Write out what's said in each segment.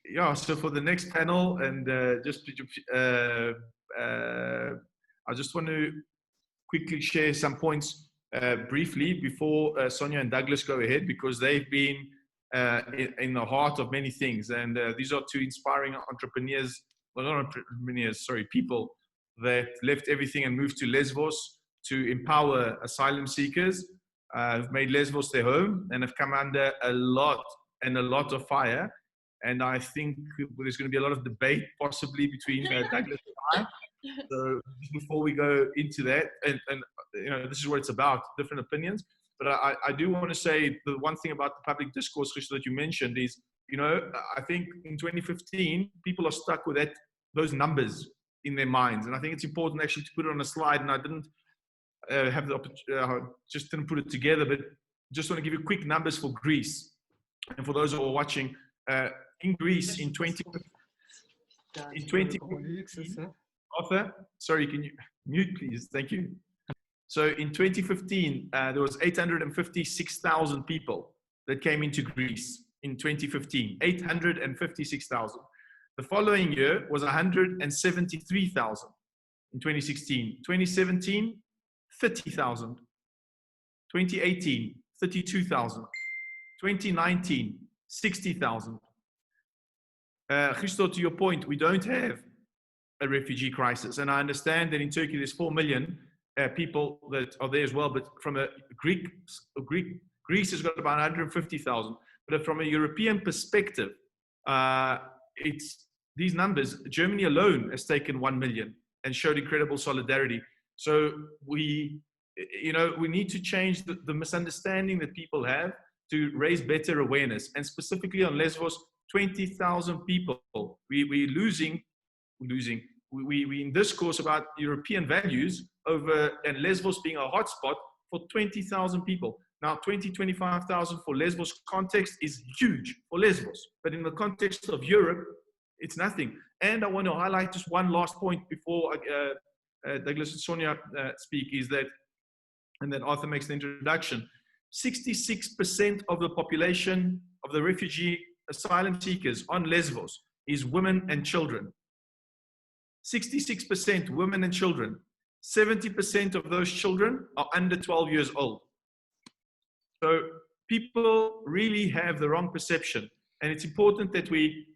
yeah, so for the next panel, and I just want to quickly share some points briefly before Sonia and Douglas go ahead, because they've been in the heart of many things. And these are two inspiring entrepreneurs, well, not entrepreneurs, sorry, people that left everything and moved to Lesbos to empower asylum seekers, have made Lesbos their home, and have come under a lot of fire. And I think there's going to be a lot of debate possibly between Douglas and I. So before we go into that, and you know, this is what it's about, different opinions. But I do want to say the one thing about the public discourse, Christo, that you mentioned is, you know, I think in 2015, people are stuck with those numbers in their minds. And I think it's important actually to put it on a slide. And I didn't have the opportunity, just didn't put it together, but just want to give you quick numbers for Greece. And for those who are watching, in Greece in 2015, Arthur, sorry, can you mute, please? Thank you. So in 2015, there was 856,000 people that came into Greece in 2015, 856,000. The following year was 173,000 in 2016. 2017, 30,000. 2018, 32,000. 2019, 60,000. Christo, to your point, we don't have a refugee crisis. And I understand that in Turkey, there's 4 million people that are there as well. But from a Greece has got about 150,000. But from a European perspective, it's these numbers. Germany alone has taken 1 million and showed incredible solidarity. So we need to change the misunderstanding that people have to raise better awareness. And specifically on Lesbos, 20,000 people. We're losing. We in discourse about European values over, and Lesbos being a hotspot for 20,000 people. Now, 25,000 for Lesbos context is huge for Lesbos, but in the context of Europe, it's nothing. And I want to highlight just one last point before Douglas and Sonia speak, is that, and then Arthur makes the introduction, 66% of the population of the refugee asylum seekers on Lesbos is women and children. 66% women and children. 70% of those children are under 12 years old. So people really have the wrong perception. And it's important that we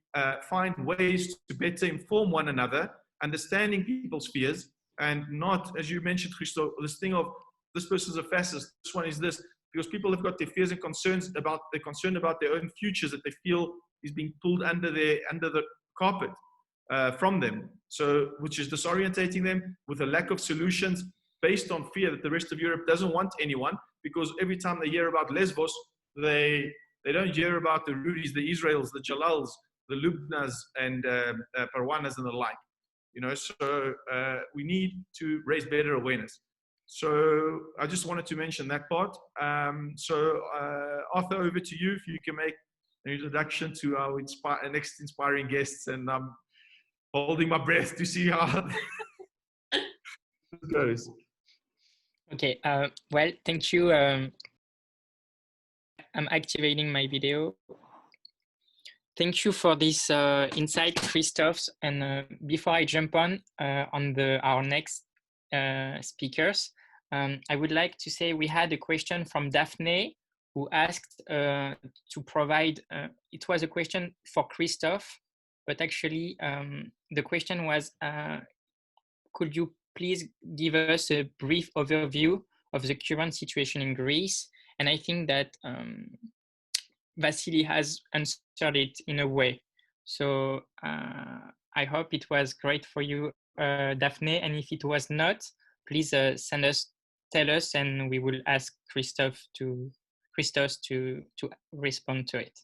find ways to better inform one another, understanding people's fears, and not, as you mentioned, Christo, this thing of this person's a fascist, this one is this, because people have got their fears and concerns about, they're concerned about their own futures that they feel is being pulled under the carpet from them. So, which is disorientating them with a lack of solutions based on fear that the rest of Europe doesn't want anyone, because every time they hear about Lesbos, they don't hear about the Rudis, the Israels, the Jalals, the Lubnas, and Parwanas and the like. You know, so we need to raise better awareness. So I just wanted to mention that part. So Arthur, over to you, if you can make an introduction to our next inspiring guests, and I'm holding my breath to see how it goes. Okay, well, thank you. I'm activating my video. Thank you for this insight, Christophe. And before I jump on our next speakers, I would like to say we had a question from Daphne, who asked to provide, it was a question for Christophe, but actually the question was, could you please give us a brief overview of the current situation in Greece? And I think that Vasili has answered it in a way. So I hope it was great for you, Daphne. And if it was not, please tell us, and we will ask Christophe to respond to it.